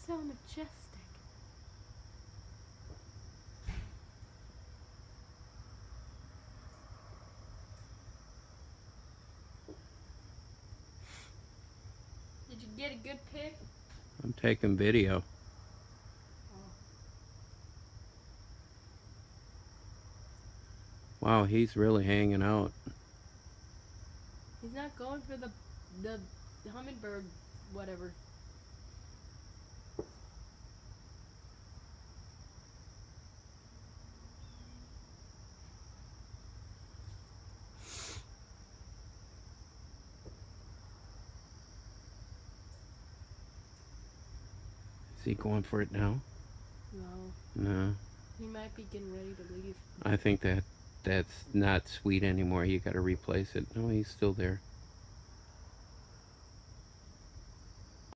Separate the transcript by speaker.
Speaker 1: so majestic. Did you get a good pic?
Speaker 2: I'm taking video.
Speaker 1: Oh.
Speaker 2: Wow, he's really hanging out.
Speaker 1: He's not going for the hummingbird, whatever.
Speaker 2: Is he going for it now?
Speaker 1: No.
Speaker 2: No.
Speaker 1: He might be getting ready to leave.
Speaker 2: I think that's not sweet anymore. You got to replace it. No, he's still there.